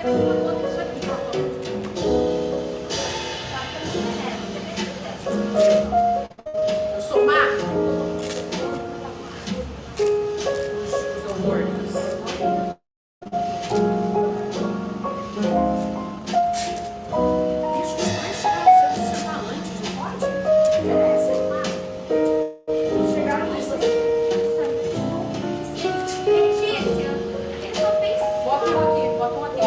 Eu sou má. Os hormônios. Bicho, os mais chegaram a se adicionar antes, não pode? É, sei lá. Chegaram mais cedo. Bota um aqui, bota um aqui.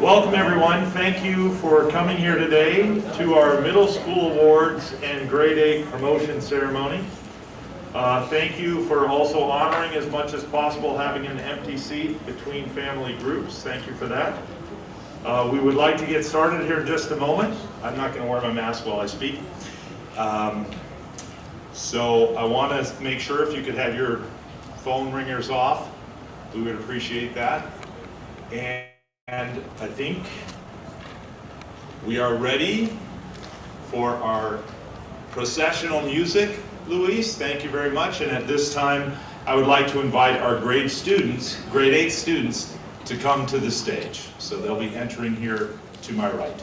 Welcome everyone. Thank you for coming here today to our middle school awards and grade 8 promotion ceremony. Thank you for also honoring as much as possible having an empty seat between family groups. Thank you for that. We would like to get started here in just a moment. I'm not going to wear my mask while I speak. So I want to make sure if you could have your phone ringers off, we would appreciate that. And I think we are ready for our processional music. Luis, thank you very much. And at this time, I would like to invite our grade 8 students, to come to the stage. So they'll be entering here to my right.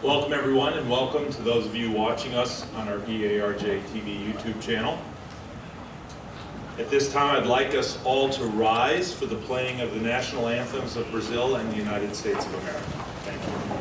Welcome everyone, and welcome to those of you watching us on our EARJ TV YouTube channel. At this time, I'd like us all to rise for the playing of the national anthems of Brazil and the United States of America. Thank you.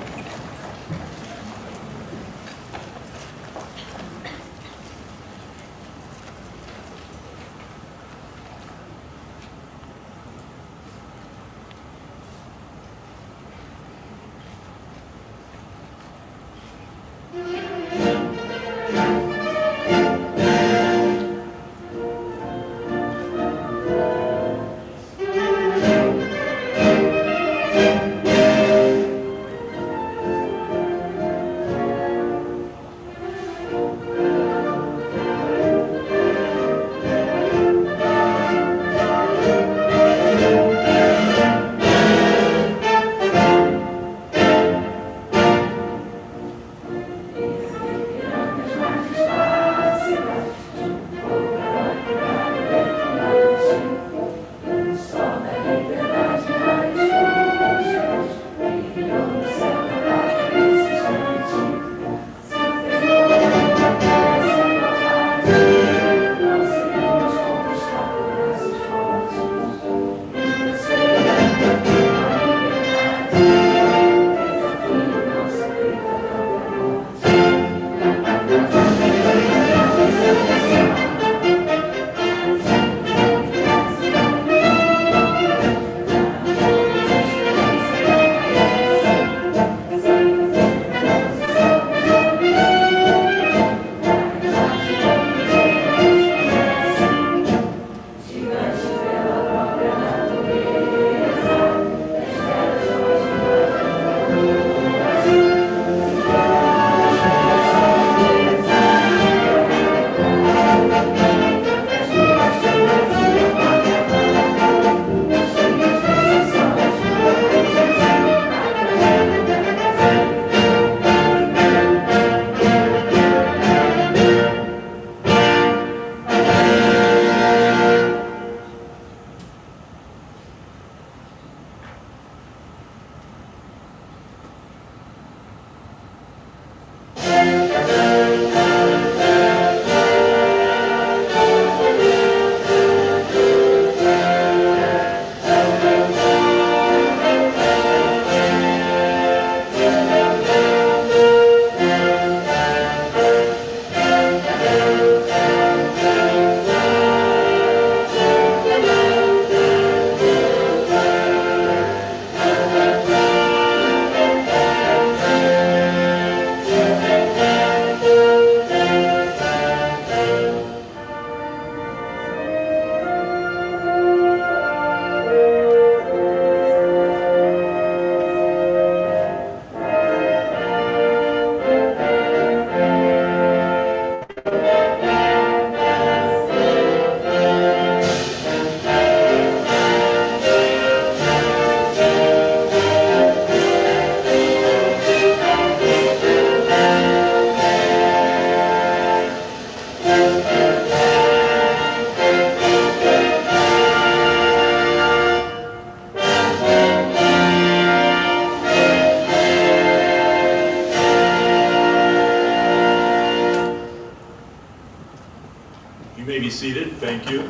You may be seated. Thank you.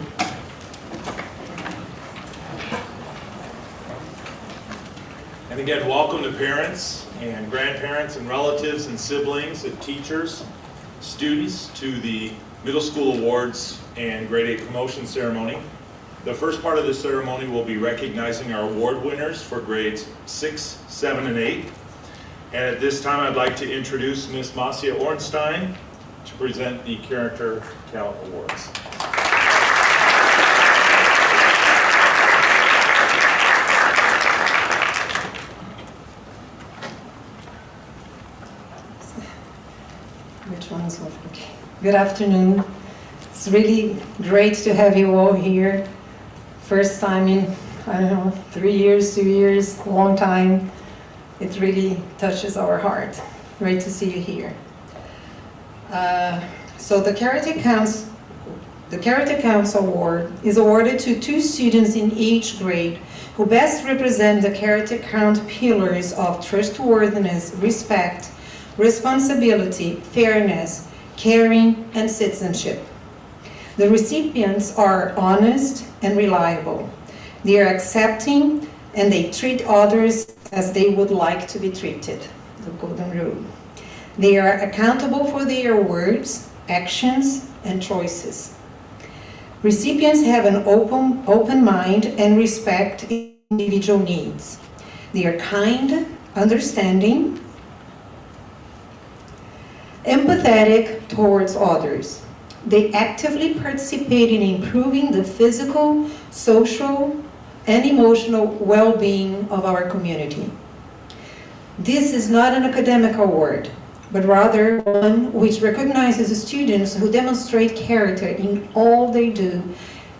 And again, welcome to parents and grandparents and relatives and siblings and teachers, students to the Middle School Awards and Grade 8 Promotion Ceremony. The first part of the ceremony will be recognizing our award winners for grades 6, 7, and 8. And at this time, I'd like to introduce Ms. Marcia Ornstein to present the Character Talent Awards. Which one is what? Okay. Good afternoon. It's really great to have you all here. First time in, I don't know, 3 years, 2 years, a long time. It really touches our heart. Great to see you here. So the Character Counts Award is awarded to 2 students in each grade who best represent the character count pillars of trustworthiness, respect, responsibility, fairness, caring, and citizenship. The recipients are honest and reliable. They are accepting and they treat others as they would like to be treated, the golden rule. They are accountable for their words, actions, and choices. Recipients have an open mind and respect individual needs. They are kind, understanding, empathetic towards others. They actively participate in improving the physical, social, and emotional well-being of our community. This is not an academic award, but rather one which recognizes students who demonstrate character in all they do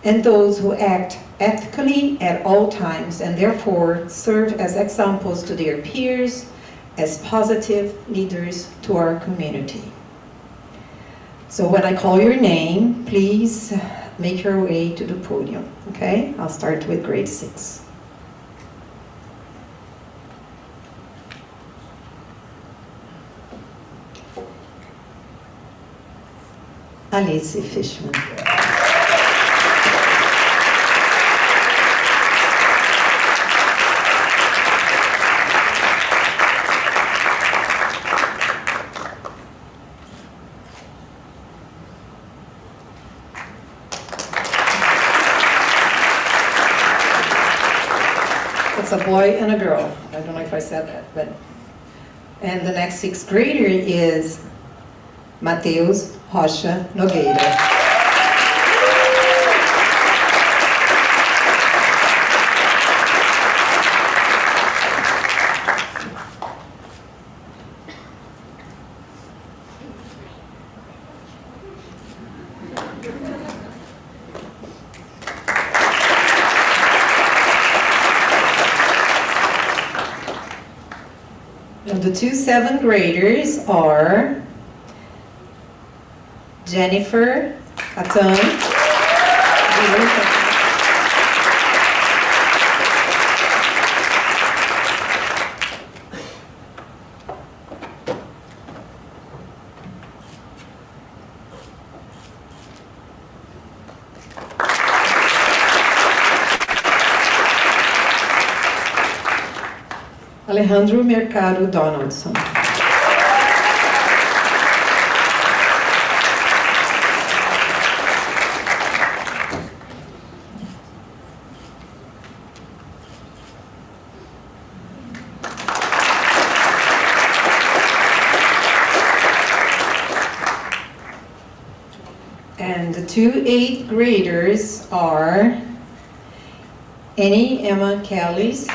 and those who act ethically at all times and therefore serve as examples to their peers, as positive leaders to our community. So when I call your name, please make your way to the podium, okay? I'll start with grade 6. Alice Fishman. It's a boy and a girl. I don't know if I said that, but. And the next 6th grader is Mateus Rocha Nogueira. And the 2 7th graders are Jennifer Atan. Alejandro Mercado Donaldson. And the 2 8th graders are Annie Emma Kellys,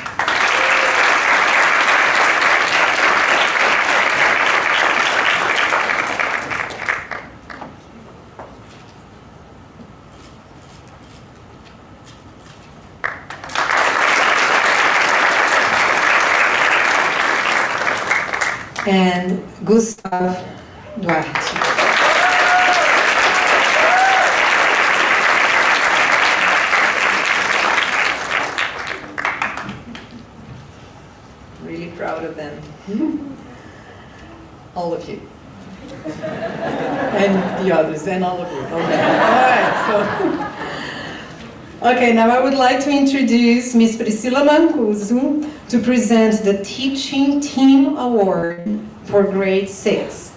and Gustav Duarte. Really proud of them. All of you. And the others, and all of you. Okay. All right, so. Okay, now I would like to introduce Ms. Priscila Mancuso to present the Teaching Team Award for grade 6.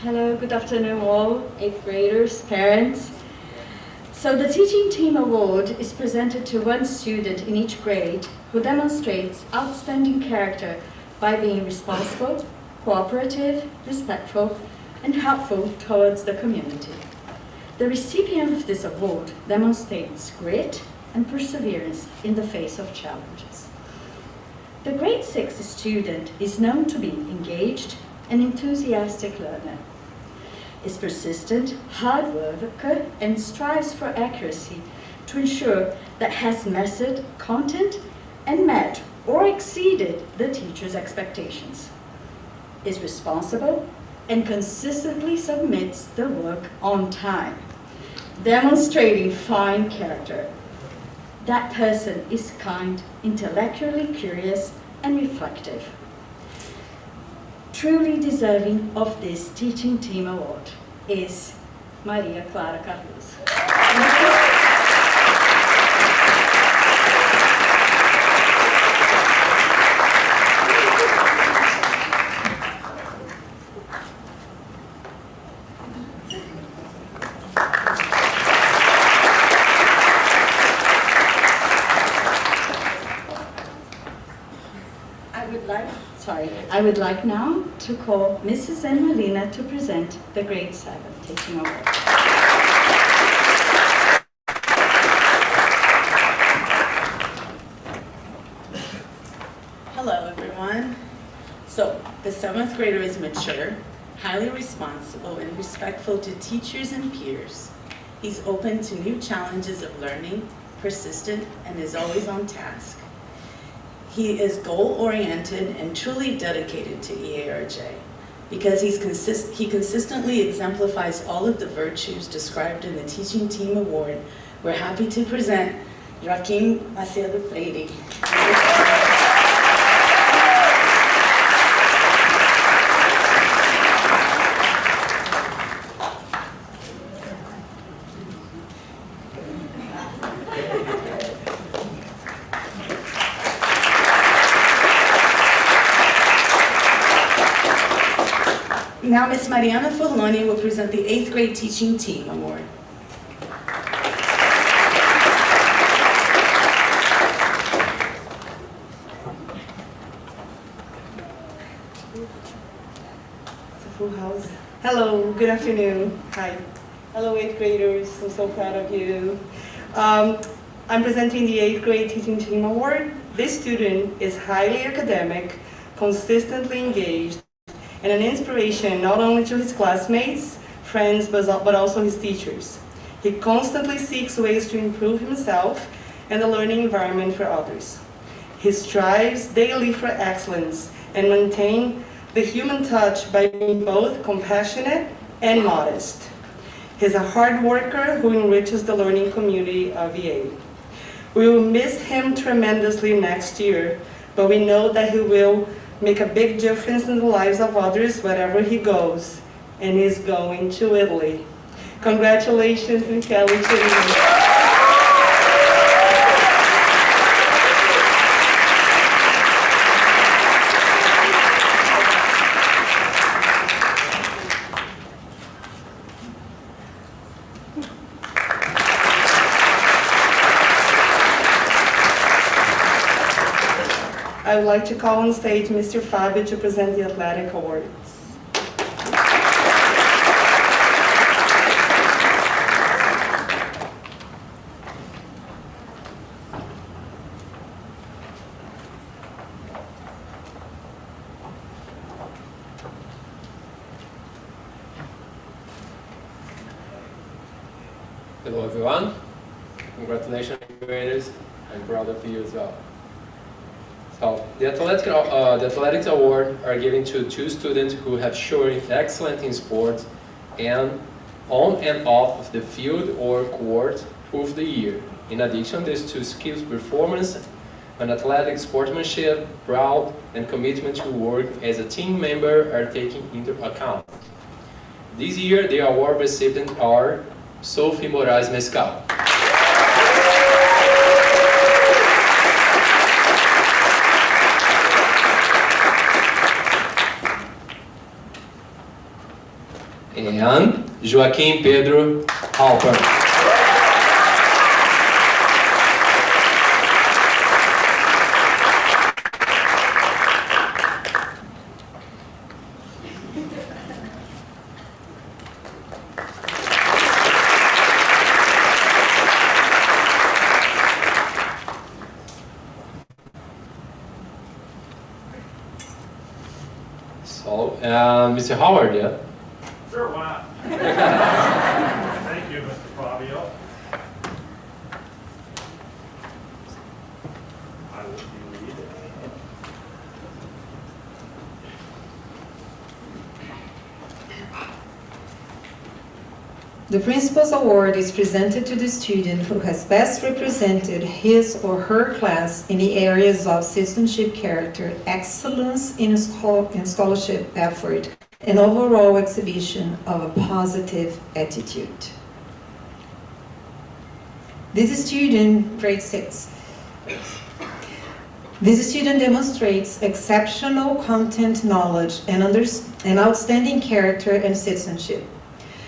Hello, good afternoon all, 8th graders, parents. So the Teaching Team Award is presented to one student in each grade who demonstrates outstanding character by being responsible, cooperative, respectful, and helpful towards the community. The recipient of this award demonstrates grit and perseverance in the face of challenges. The grade 6 student is known to be engaged and enthusiastic learner, is persistent, hard worker, and strives for accuracy to ensure that has mastered content and met or exceeded the teacher's expectations, is responsible and consistently submits the work on time, demonstrating fine character. That person is kind, intellectually curious, and reflective. Truly deserving of this Teaching Team Award is Maria Clara Carlos. I would like now to call Mrs. Melina to present the Grade 7 Teaching Award. Hello, everyone. So, the 7th grader is mature, highly responsible, and respectful to teachers and peers. He's open to new challenges of learning, persistent, and is always on task. He is goal-oriented and truly dedicated to EARJ because he consistently exemplifies all of the virtues described in the Teaching Team Award. We're happy to present Joaquim Macedo Freire. Now, Ms. Mariana Foloni will present the 8th grade Teaching Team Award. It's a full house. Hello, good afternoon. Hi. Hello, 8th graders. I'm so proud of you. I'm presenting the 8th grade Teaching Team Award. This student is highly academic, consistently engaged, and an inspiration not only to his classmates, friends, but also his teachers. He constantly seeks ways to improve himself and the learning environment for others. He strives daily for excellence and maintain the human touch by being both compassionate and modest. He's a hard worker who enriches the learning community of EA. We will miss him tremendously next year, but we know that he will make a big difference in the lives of others wherever he goes, and he's going to Italy. Congratulations, and Kelly. I would like to call on stage Mr. Fabio to present the athletic awards. Hello everyone, congratulations graders, I'm proud of you as well. So, the athletics award are given to 2 students who have shown excellent in sports and on and off of the field or court through the year. In addition, these 2 skills performance and athletic sportsmanship, proud and commitment to work as a team member are taken into account. This year, the award recipients are Sophie Moraes Mescal, and Joaquim Pedro Halper. So, Mr. Howard, yeah? Sure, why not? Thank you, Mr. Fabio. I will be reading. The Principal's Award is presented to the student who has best represented his or her class in the areas of citizenship character, excellence in scholarship effort, and overall exhibition of a positive attitude. This student, grade 6. This student demonstrates exceptional content knowledge and outstanding character and citizenship.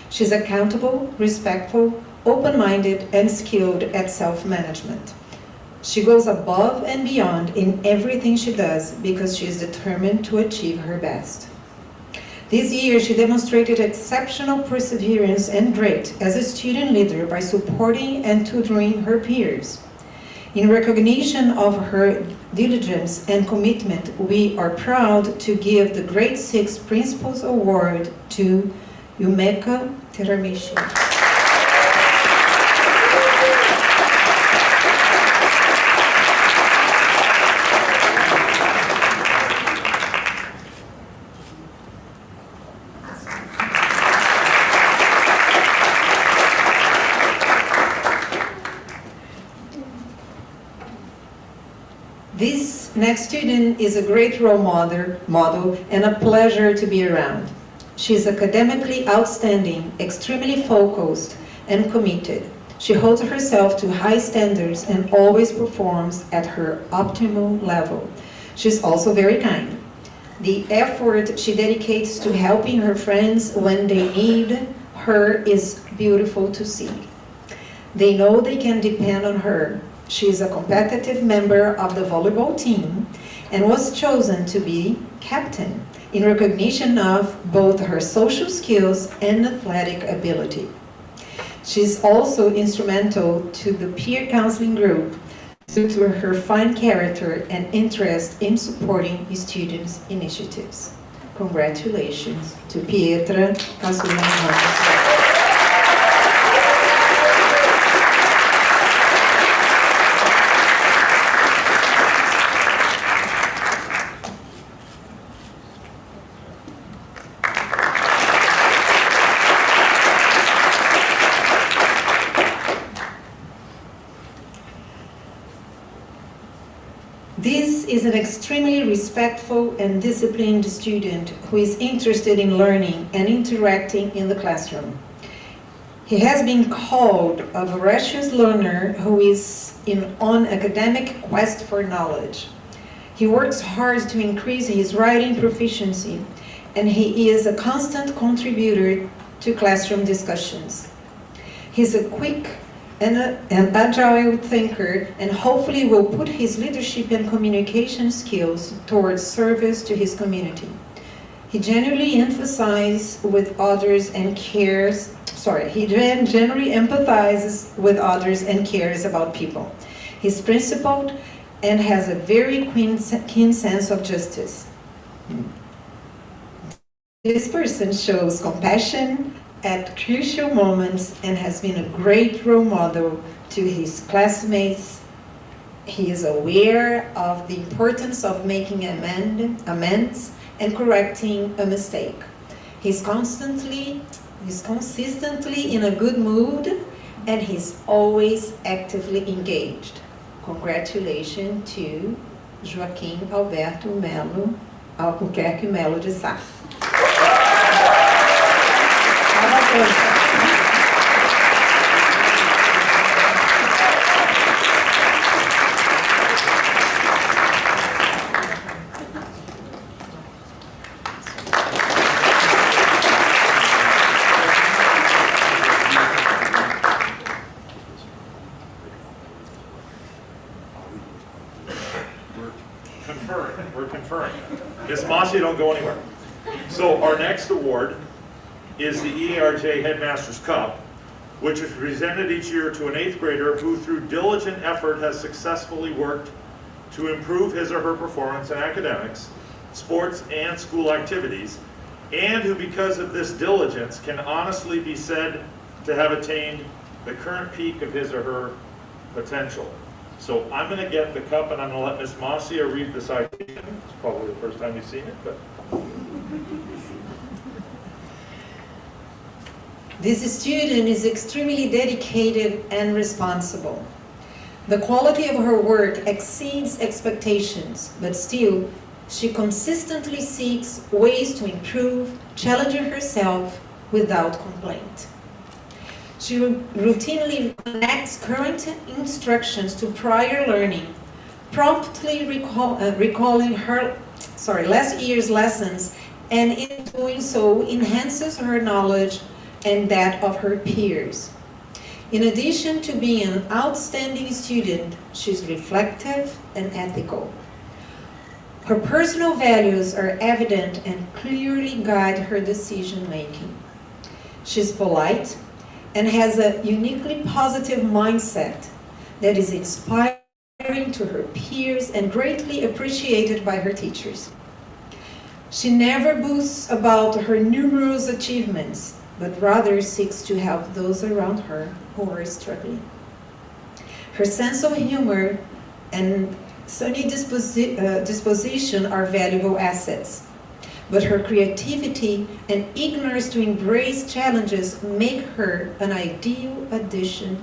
She's accountable, respectful, open-minded, and skilled at self-management. She goes above and beyond in everything she does because she is determined to achieve her best. This year, she demonstrated exceptional perseverance and grit as a student leader by supporting and tutoring her peers. In recognition of her diligence and commitment, we are proud to give the Grade 6 Principal's Award to Yumeka Teramishi. This next student is a great role model and a pleasure to be around. She is academically outstanding, extremely focused, and committed. She holds herself to high standards and always performs at her optimal level. She's also very kind. The effort she dedicates to helping her friends when they need her is beautiful to see. They know they can depend on her. She is a competitive member of the volleyball team and was chosen to be captain in recognition of both her social skills and athletic ability. She's also instrumental to the peer counseling group due to her fine character and interest in supporting students' initiatives. Congratulations to Pietra Casula Ramos. This is an extremely respectful and disciplined student who is interested in learning and interacting in the classroom. He has been called a voracious learner who is on academic quest for knowledge. He works hard to increase his writing proficiency, and he is a constant contributor to classroom discussions. He's a quick and an agile thinker, and hopefully will put his leadership and communication skills towards service to his community. He generally empathizes with others and cares about people. He's principled and has a very keen sense of justice. This person shows compassion at crucial moments and has been a great role model to his classmates. He is aware of the importance of making amends and correcting a mistake. He's consistently in a good mood, and he's always actively engaged. Congratulations to Joaquim Alberto Melo, Albuquerque Melo de Sá. We're conferring. Ms. Mossy, don't go anywhere. So our next award is the EARJ Headmaster's Cup, which is presented each year to an 8th grader who through diligent effort has successfully worked to improve his or her performance in academics, sports, and school activities, and who because of this diligence can honestly be said to have attained the current peak of his or her potential. So I'm going to get the cup and I'm going to let Ms. Mossy read the citation. It's probably the first time you've seen it, but... This student is extremely dedicated and responsible. The quality of her work exceeds expectations, but still, she consistently seeks ways to improve, challenging herself without complaint. She routinely connects current instructions to prior learning, promptly recalling her last year's lessons, and in doing so enhances her knowledge and that of her peers. In addition to being an outstanding student, she's reflective and ethical. Her personal values are evident and clearly guide her decision making. She's polite and has a uniquely positive mindset that is inspiring to her peers and greatly appreciated by her teachers. She never boasts about her numerous achievements, but rather seeks to help those around her who are struggling. Her sense of humor and sunny disposition are valuable assets, but her creativity and eagerness to embrace challenges make her an ideal addition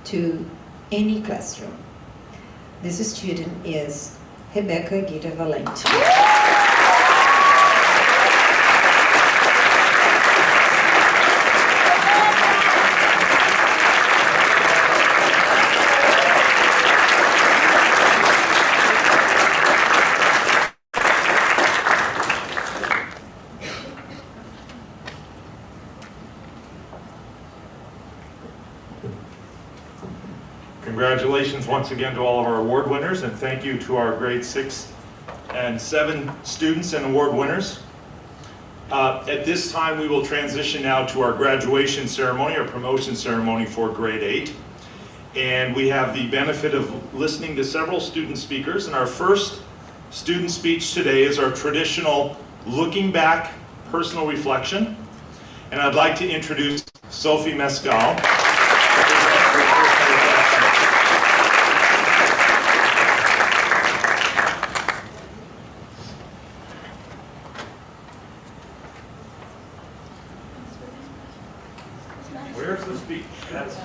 to any classroom. This student is Rebeca Guida Valente. Congratulations once again to all of our award winners, and thank you to our grade 6 and 7 students and award winners. At this time, we will transition now to our graduation ceremony, our promotion ceremony for grade 8. And we have the benefit of listening to several student speakers. And our first student speech today is our traditional looking back personal reflection. And I'd like to introduce Sophie Mescal. Where's the speech? That's...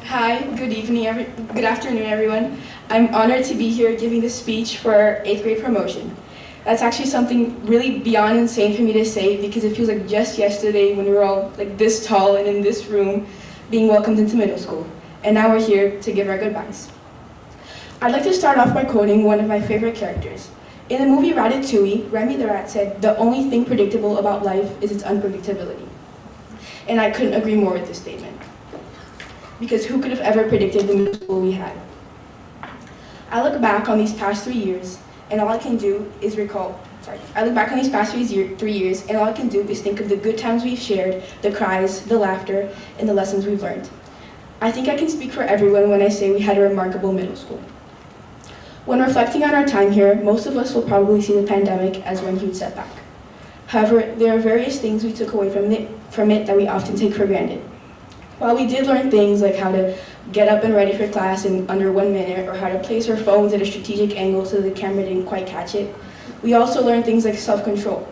Hi, good afternoon, everyone. I'm honored to be here giving this speech for our 8th grade promotion. That's actually something really beyond insane for me to say because it feels like just yesterday when we were all like this tall and in this room being welcomed into middle school. And now we're here to give our goodbyes. I'd like to start off by quoting one of my favorite characters. In the movie Ratatouille, Remy the rat said, "The only thing predictable about life is its unpredictability." And I couldn't agree more with this statement. Because who could have ever predicted the middle school we had? I look back on these past 3 years, and all I can do is think of the good times we've shared, the cries, the laughter, and the lessons we've learned. I think I can speak for everyone when I say we had a remarkable middle school. When reflecting on our time here, most of us will probably see the pandemic as one huge setback. However, there are various things we took away from it that we often take for granted. While we did learn things like how to get up and ready for class in under 1 minute, or how to place our phones at a strategic angle so the camera didn't quite catch it, we also learned things like self-control.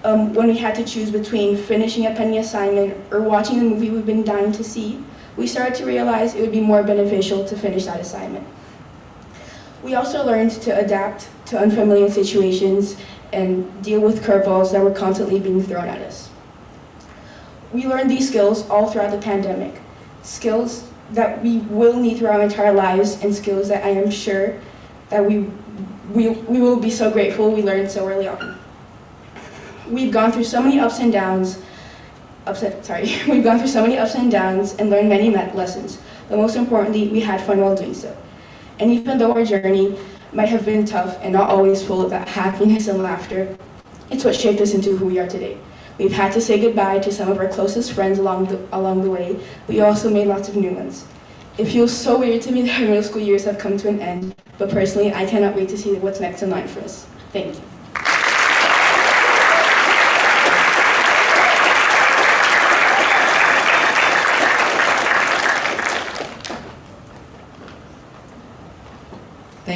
When we had to choose between finishing a pending assignment or watching the movie we've been dying to see, we started to realize it would be more beneficial to finish that assignment. We also learned to adapt to unfamiliar situations and deal with curveballs that were constantly being thrown at us. We learned these skills all throughout the pandemic, skills that we will need through our entire lives, and skills that I am sure that we will be so grateful we learned so early on. We've gone through so many ups and downs, we've gone through so many ups and downs and learned many lessons, but most importantly, we had fun while doing so. And even though our journey might have been tough and not always full of that happiness and laughter, it's what shaped us into who we are today. We've had to say goodbye to some of our closest friends along the way. We also made lots of new ones. It feels so weird to me that our middle school years have come to an end, but personally, I cannot wait to see what's next in line for us. Thank you.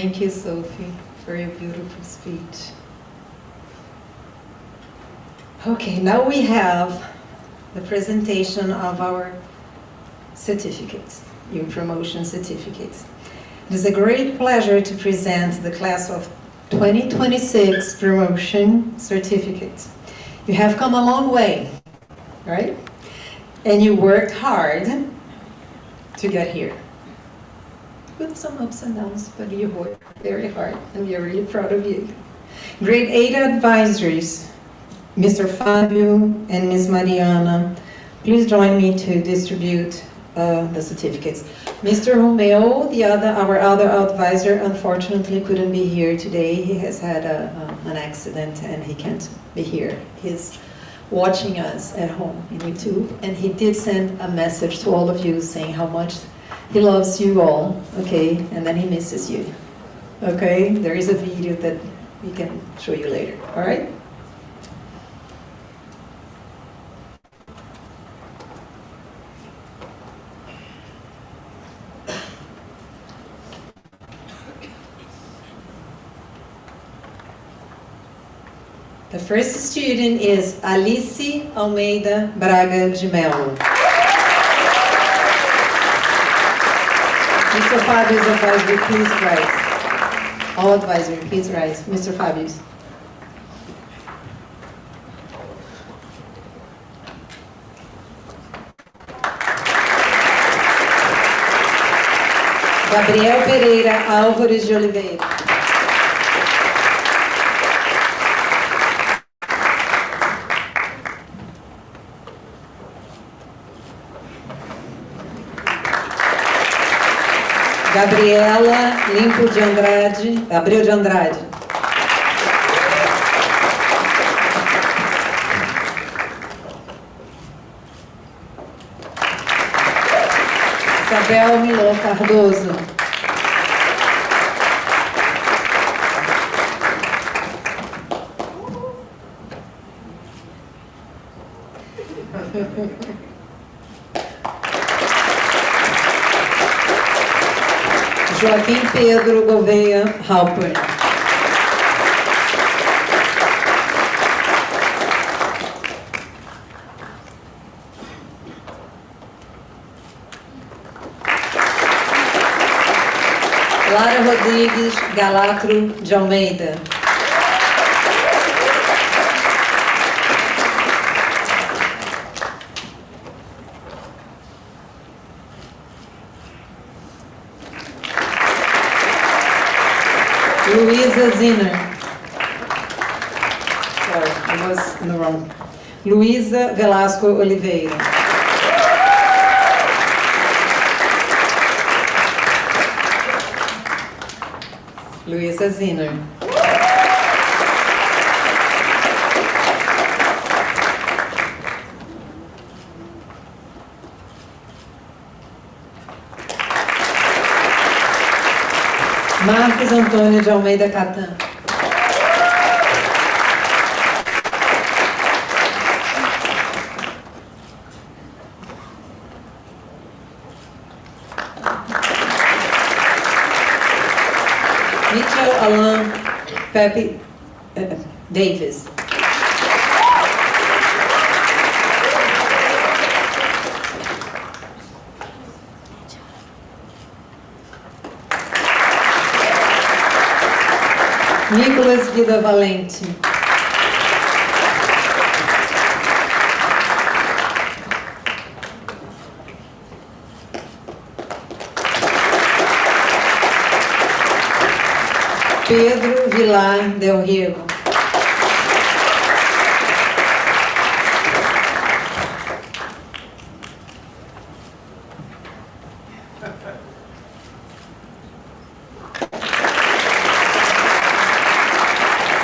Thank you, Sophie, for your beautiful speech. Okay, now we have the presentation of our certificates, your promotion certificates. It is a great pleasure to present the class of 2026 promotion certificates. You have come a long way, right? And you worked hard to get here. With some ups and downs, but you worked very hard and we are really proud of you. Grade 8 advisors, Mr. Fabio and Ms. Mariana, please join me to distribute the certificates. Mr. Romeo, our other advisor, unfortunately couldn't be here today. He has had an accident and he can't be here. He's watching us at home in YouTube, and he did send a message to all of you saying how much he loves you all, okay, and then he misses you, okay? There is a video that we can show you later, all right? The first student is Alice Almeida Braga de Mello. Mr. Fabio's advisory, please rise. All advisory, please rise. Mr. Fabio's. Gabriel Pereira Álvares de Oliveira. Gabriela Limpo de Andrade, Abreu de Andrade. Isabel Milô Cardoso. Joaquim Pedro Gavea Halper. Lara Rodrigues Galatro de Almeida. Luísa Ziner. Sorry, I was in the wrong. Luísa Velasco Oliveira. Luísa Ziner. Marcos Antônio de Almeida Catan. Mitchell Alan Pepe Davis. Nicolas Vida Valente. Pedro Vilar Del Riego.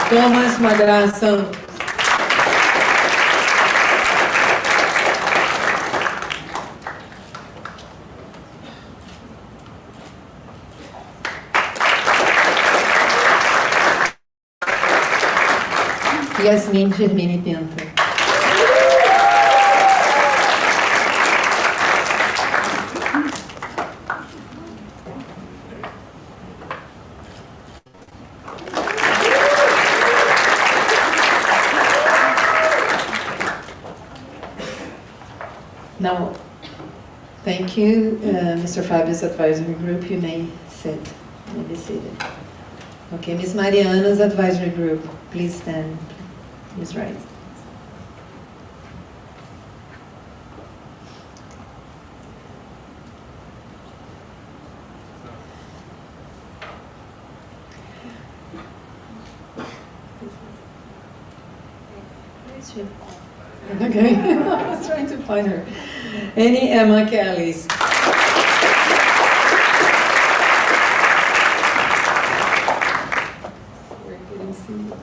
Thomas Magra Santos. Yasmin Germini Penta. Now, thank you, Mr. Fabio's advisory group. You may sit. You may be seated. Okay, Ms. Mariana's advisory group. Please stand. Please rise. Okay, I was trying to find her. Annie Emma Kellys. We're getting seated.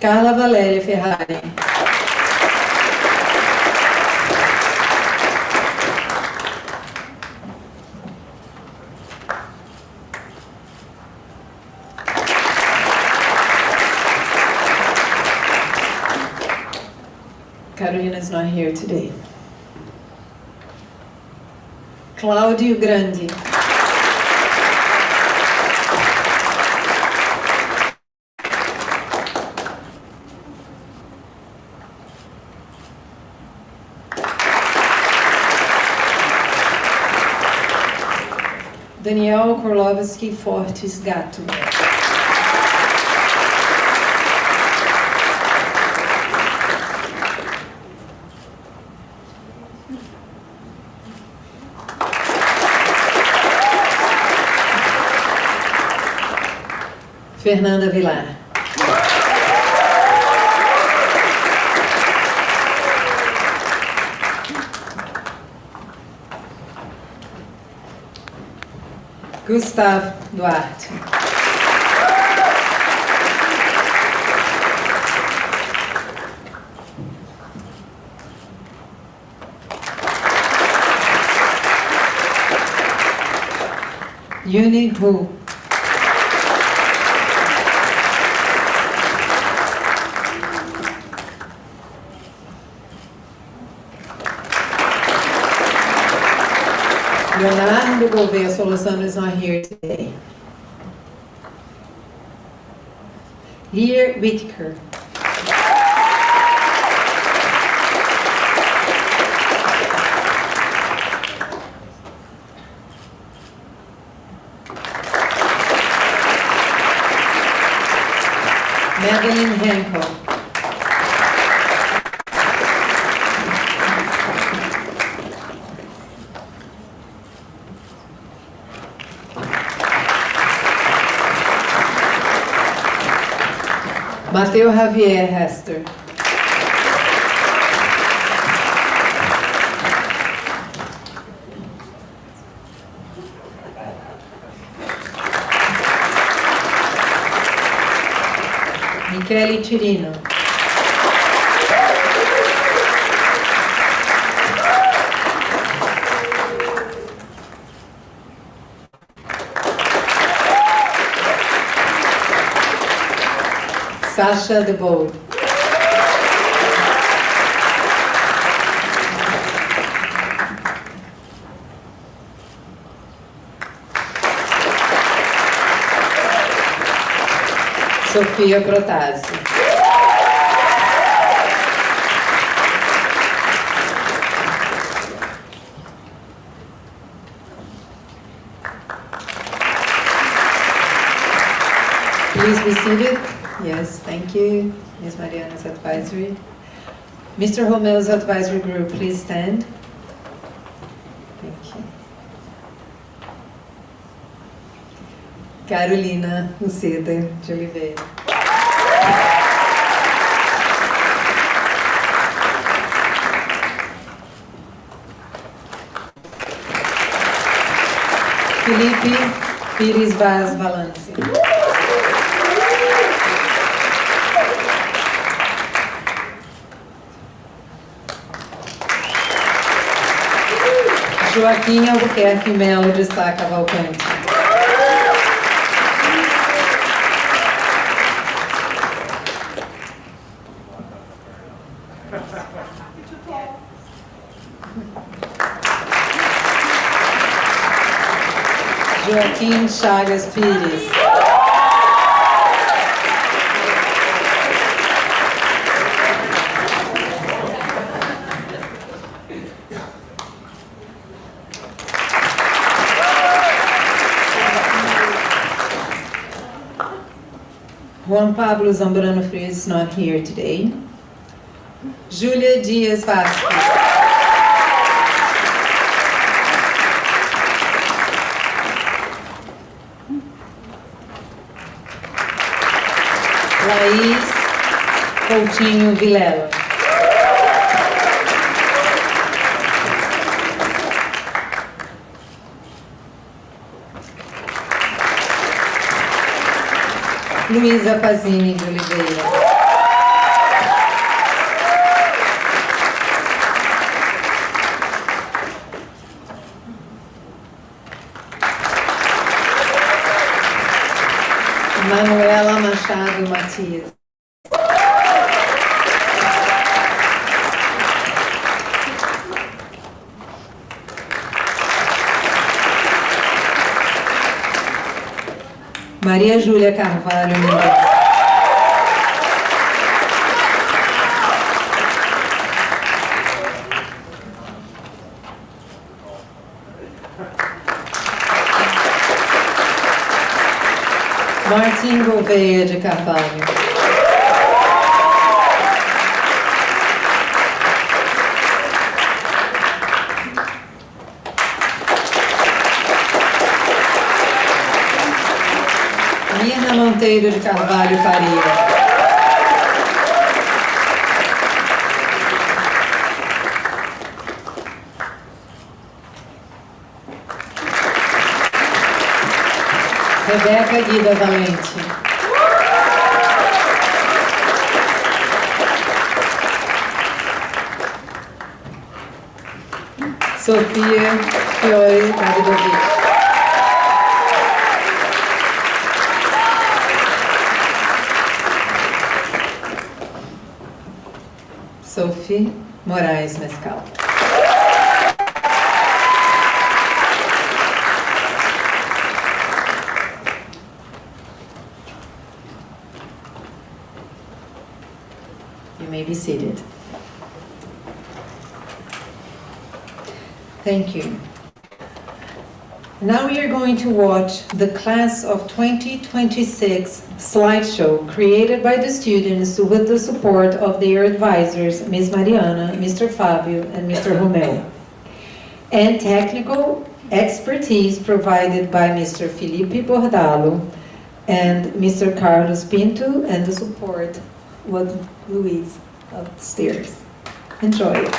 Carla Valéria Ferrari. Carolina is not here today. Cláudio Grande. Daniel Korlovski Fortes Gato. Fernanda Vilar. Gustavo Duarte. Yuni Hu. Leonardo Gouveia Solução is not here today. Lear Whitaker. Madeline Henkel. Mateu Javier Hester. Michele Tirino. Sasha De Bold. Sofia Protásio. Please be seated. Yes, thank you. Ms. Mariana's advisory. Mr. Romeo's advisory group, please stand. Thank you. Carolina Uceda de Oliveira. Felipe Pires Vaz Valance. Joaquim Albuquerque Melo de Sá Cavalcante. Joaquim Chagas Pires. Juan Pablo Zambrano Frias is not here today. Júlia Dias Vasquez. Laís Coutinho Vilela. Luísa Pazini de Oliveira. Manuela Machado Matias. Maria Júlia Carvalho Mendes. Martim Gouveia de Carvalho. Mirna Monteiro de Carvalho Faria. Rebeca Guida Valente. Sofia Fiore Davidovich. Sophie Moraes Mescal. You may be seated. Thank you. Now we are going to watch the Class of 2026 slideshow created by the students with the support of their advisors, Ms. Mariana, Mr. Fabio, and Mr. Romeo, and technical expertise provided by Mr. Felipe Bordalo and Mr. Carlos Pinto, and the support was Luis upstairs. Enjoy it.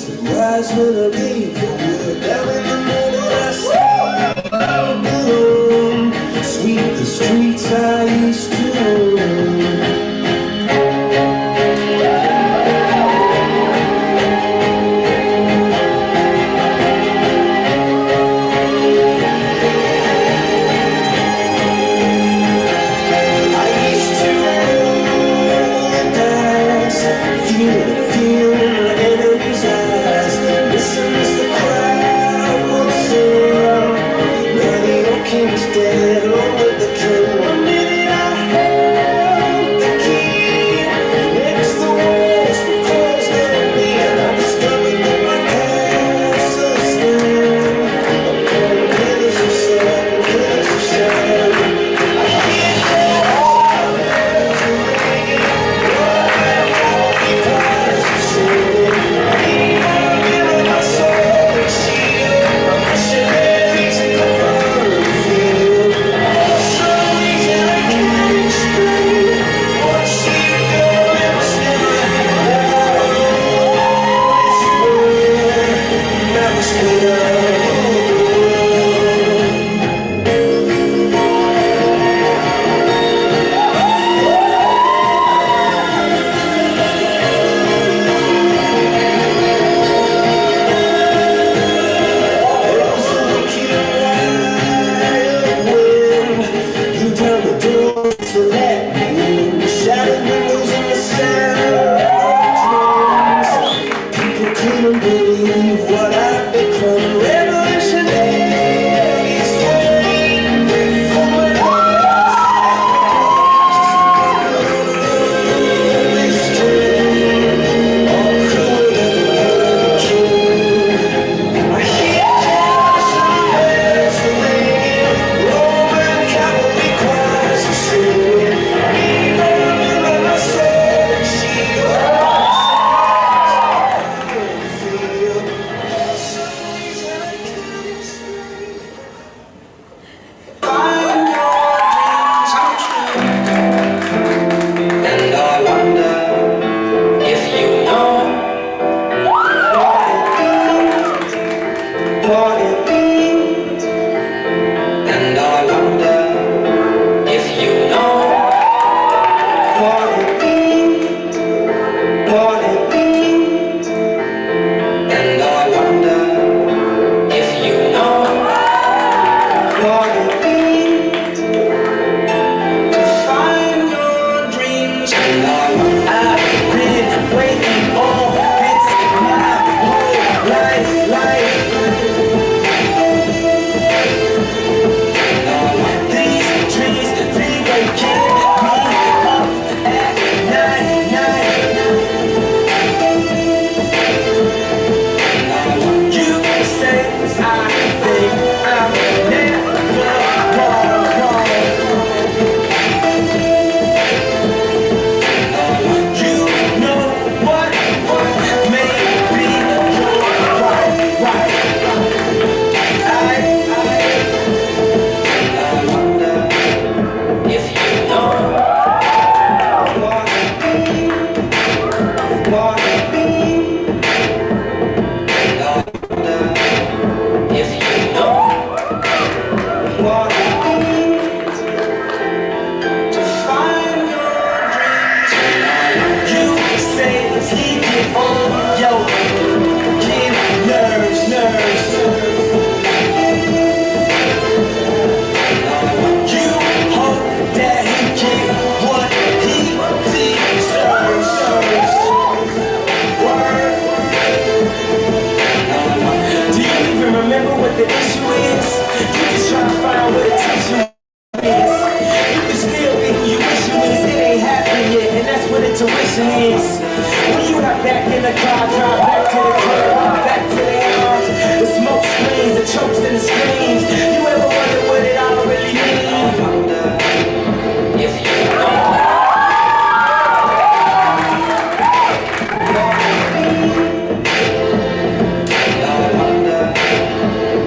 winds that rise when I leave the wood. Down in the middle I stay alone. Sweep the streets I used to know.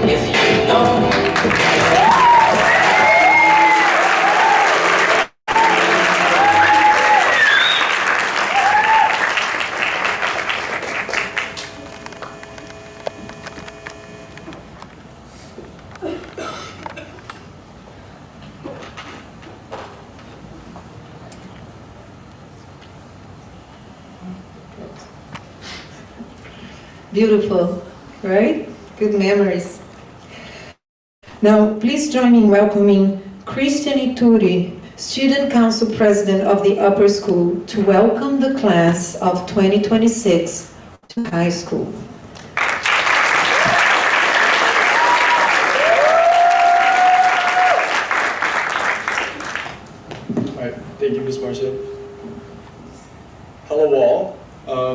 If you know Beautiful, right? Good memories. Now, please join me in welcoming Christian Ituri, Student Council President of the Upper School, to welcome the class of 2026 to high school. Thank you, Ms. Marcia. Hello all,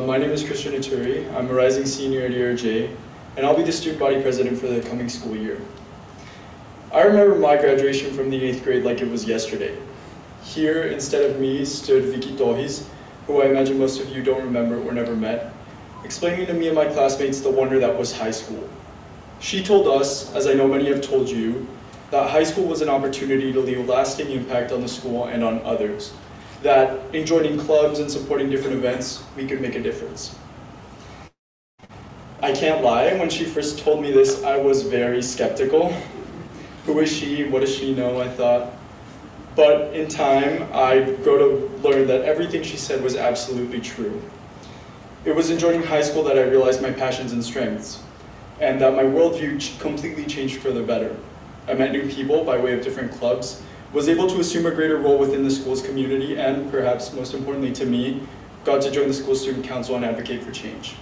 my name is Christian Ituri. I'm a rising senior at EARJ, and I'll be the student body president for the coming school year. I remember my graduation from the 8th grade like it was yesterday. Here, instead of me, stood Vicky Torres, who I imagine most of you don't remember or never met, explaining to me and my classmates the wonder that was high school. She told us, as I know many have told you, that high school was an opportunity to leave a lasting impact on the school and on others, that in joining clubs and supporting different events, we could make a difference. I can't lie, when she first told me this, I was very skeptical. Who is she? What does she know? I thought. But in time, I grew to learn that everything she said was absolutely true. It was in joining high school that I realized my passions and strengths, and that my worldview completely changed for the better. I met new people by way of different clubs, was able to assume a greater role within the school's community, and perhaps most importantly to me, got to join the school student council and advocate for change.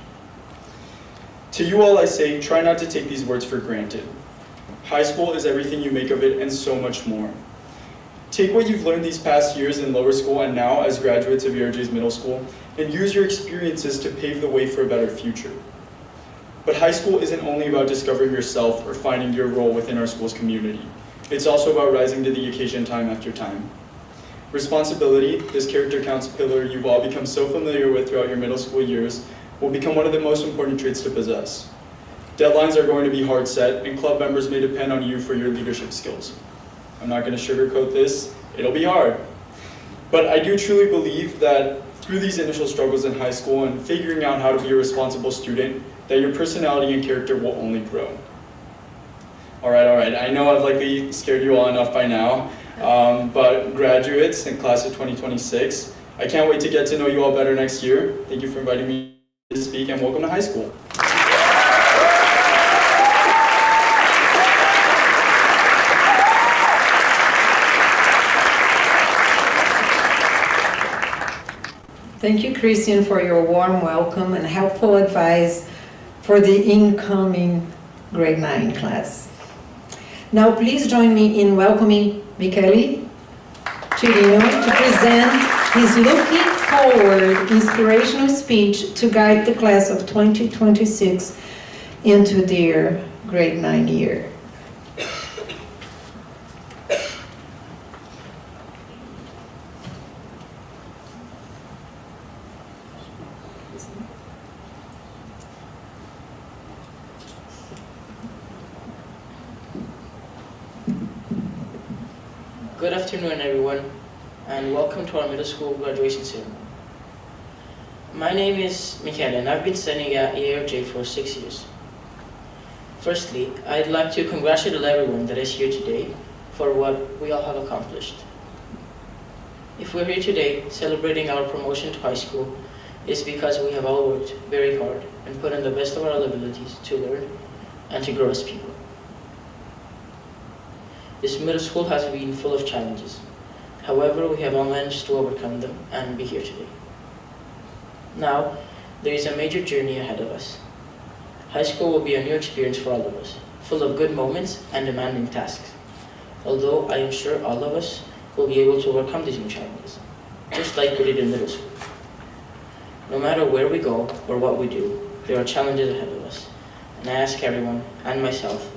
To you all I say, try not to take these words for granted. High school is everything you make of it and so much more. Take what you've learned these past years in lower school and now as graduates of EARJ's middle school and use your experiences to pave the way for a better future. But high school isn't only about discovering yourself or finding your role within our school's community. It's also about rising to the occasion time after time. Responsibility, this character counts pillar you've all become so familiar with throughout your middle school years, will become one of the most important traits to possess. Deadlines are going to be hard set, and club members may depend on you for your leadership skills. I'm not going to sugarcoat this, it'll be hard. But I do truly believe that through these initial struggles in high school and figuring out how to be a responsible student, that your personality and character will only grow. All right, I know I've likely scared you all enough by now, but graduates in class of 2026, I can't wait to get to know you all better next year. Thank you for inviting me to speak, and welcome to high school. Thank you, Christian, for your warm welcome and helpful advice for the incoming grade 9 class. Now, please join me in welcoming Michele Chirino to present his Looking Forward inspirational speech to guide the class of 2026 into their grade 9 year. Good afternoon, everyone, and welcome to our middle school graduation ceremony. My name is Michele, and I've been studying at EARJ for 6 years. Firstly, I'd like to congratulate everyone that is here today for what we all have accomplished. If we're here today celebrating our promotion to high school, it's because we have all worked very hard and put in the best of our abilities to learn and to grow as people. This middle school has been full of challenges. However, we have all managed to overcome them and be here today. Now, there is a major journey ahead of us. High school will be a new experience for all of us, full of good moments and demanding tasks. Although I am sure all of us will be able to overcome these new challenges, just like we did in middle school. No matter where we go or what we do, there are challenges ahead of us, and I ask everyone, and myself,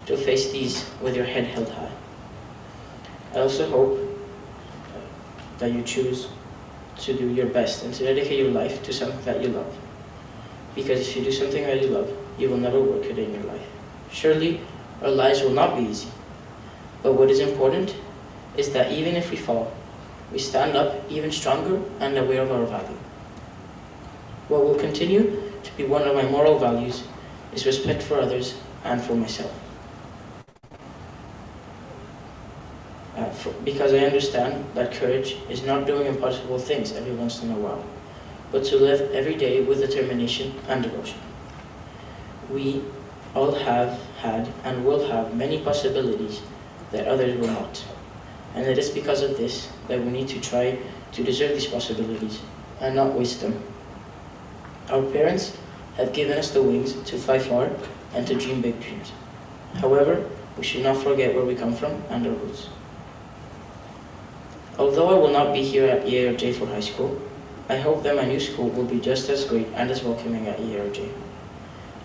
to face these with your head held high. I also hope that you choose to do your best and to dedicate your life to something that you love. Because if you do something that you love, you will never work a day in your life. Surely, our lives will not be easy. But what is important is that even if we fall, we stand up even stronger and aware of our value. What will continue to be one of my moral values is respect for others and for myself. Because I understand that courage is not doing impossible things every once in a while, but to live every day with determination and devotion. We all have had and will have many possibilities that others will not. And it is because of this that we need to try to deserve these possibilities and not waste them. Our parents have given us the wings to fly far and to dream big dreams. However, we should not forget where we come from and our roots. Although I will not be here at EARJ for high school, I hope that my new school will be just as great and as welcoming at EARJ.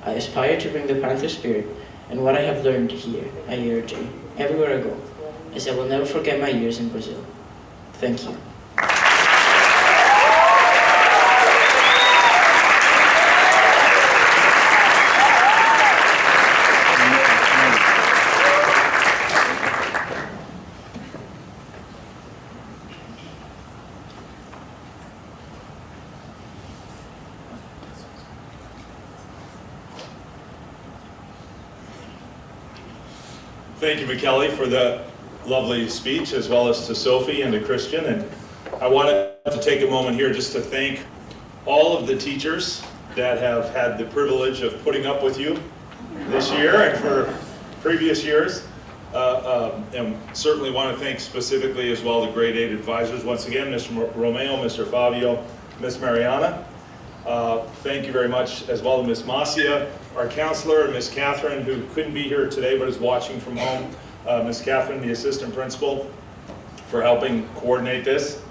I aspire to bring the Panther spirit and what I have learned here at EARJ everywhere I go, as I will never forget my years in Brazil. Thank you. Thank you, McKelly, for the lovely speech, as well as to Sophie and to Christian. And I wanted to take a moment here just to thank all of the teachers that have had the privilege of putting up with you this year and for previous years. And certainly want to thank specifically as well the grade 8 advisors. Once again, Mr. Romeo, Mr. Fabio, Ms. Mariana. Thank you very much as well to Ms. Masia, our counselor, and Ms. Catherine, who couldn't be here today but is watching from home. Ms. Catherine, the assistant principal, for helping coordinate this.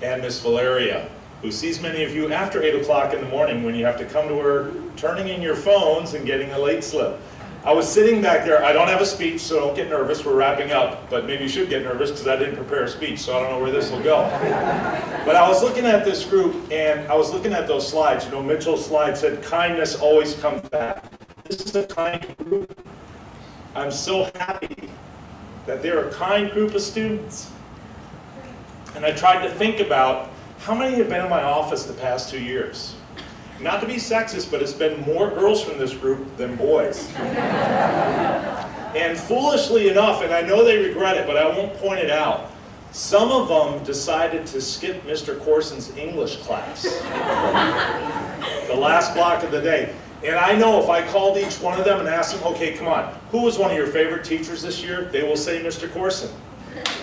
And Ms. Valeria, who sees many of you after 8 o'clock in the morning when you have to come to her, turning in your phones and getting a late slip. I was sitting back there. I don't have a speech, so don't get nervous. We're wrapping up, but maybe you should get nervous because I didn't prepare a speech, so I don't know where this will go. But I was looking at this group, and I was looking at those slides. You know, Mitchell's slide said, kindness always comes back. This is a kind group. I'm so happy that they're a kind group of students. And I tried to think about how many have been in my office the past 2 years. Not to be sexist, but it's been more girls from this group than boys. And foolishly enough, and I know they regret it, but I won't point it out, some of them decided to skip Mr. Corson's English class. The last block of the day. And I know if I called each one of them and asked them, okay, come on, who was one of your favorite teachers this year? They will say Mr. Corson.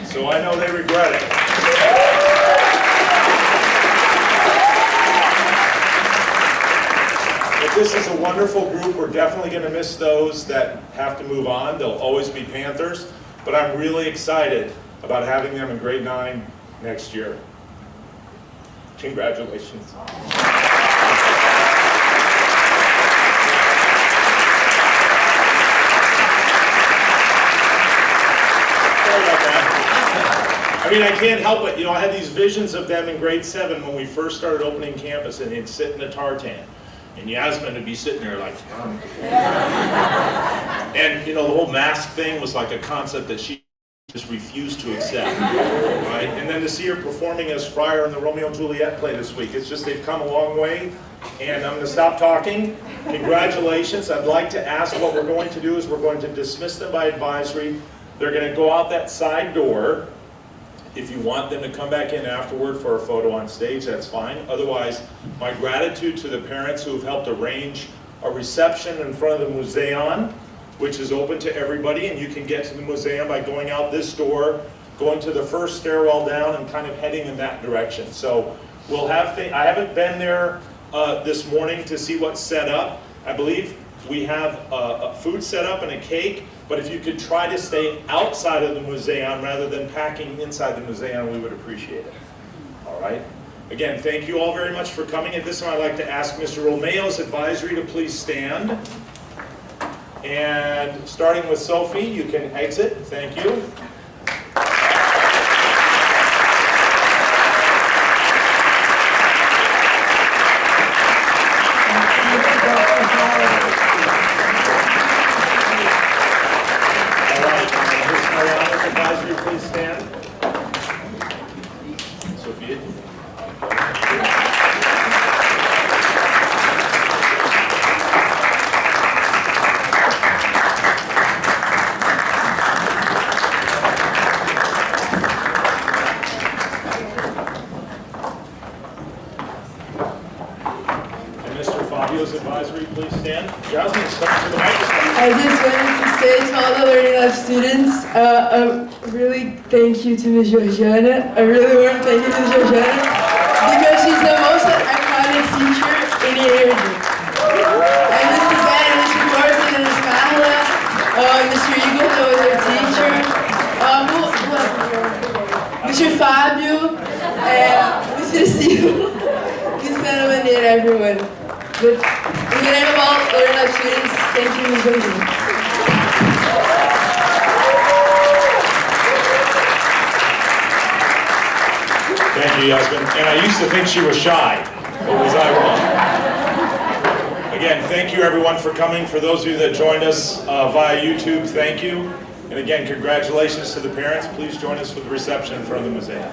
So I know they regret it. This is a wonderful group. We're definitely going to miss those that have to move on. They'll always be Panthers, but I'm really excited about having them in grade 9 next year. Congratulations. I mean, I can't help it. You know, I had these visions of them in grade 7 when we first started opening campus, and they'd sit in the tartan. And Yasmin would be sitting there like, and you know, the whole mask thing was like a concept that she just refused to accept, right? And then to see her performing as Friar in the Romeo and Juliet play this week, it's just they've come a long way. And I'm going to stop talking. Congratulations. I'd like to ask what we're going to do is we're going to dismiss them by advisory. They're going to go out that side door. If you want them to come back in afterward for a photo on stage, that's fine. Otherwise, my gratitude to the parents who have helped arrange a reception in front of the museum, which is open to everybody, and you can get to the museum by going out this door, going to the first stairwell down, and kind of heading in that direction. So we'll have things. I haven't been there this morning to see what's set up. I believe we have a food set up and a cake. But if you could try to stay outside of the museum rather than packing inside the museum, we would appreciate it. All right? Again, thank you all very much for coming. At this time, I'd like to ask Mr. Romeo's advisory to please stand. And starting with Sophie, you can exit. Thank you. Please stand. Sophia. Jasmine, step to the microphone. I just wanted to say to all the Learning Lab students, a really thank you to Ms. Georgiana. A really warm thank you to Ms. Georgiana because she's the most iconic teacher in EARJ. And Mr. Ben, Mr. Corson, and Ms. Carla, Mr. Eagle, that was our teacher, Mr. Fábio, Mr. Steve, Cristiano Maneira, everyone. But in the name of all Learning Lab students, thank you, Ms. Georgiana. Thank you, Yasmin. And I used to think she was shy, but was I wrong? Again, thank you everyone for coming. For those of you that joined us via YouTube, thank you. And again, congratulations to the parents. Please join us for the reception in front of the mosaic.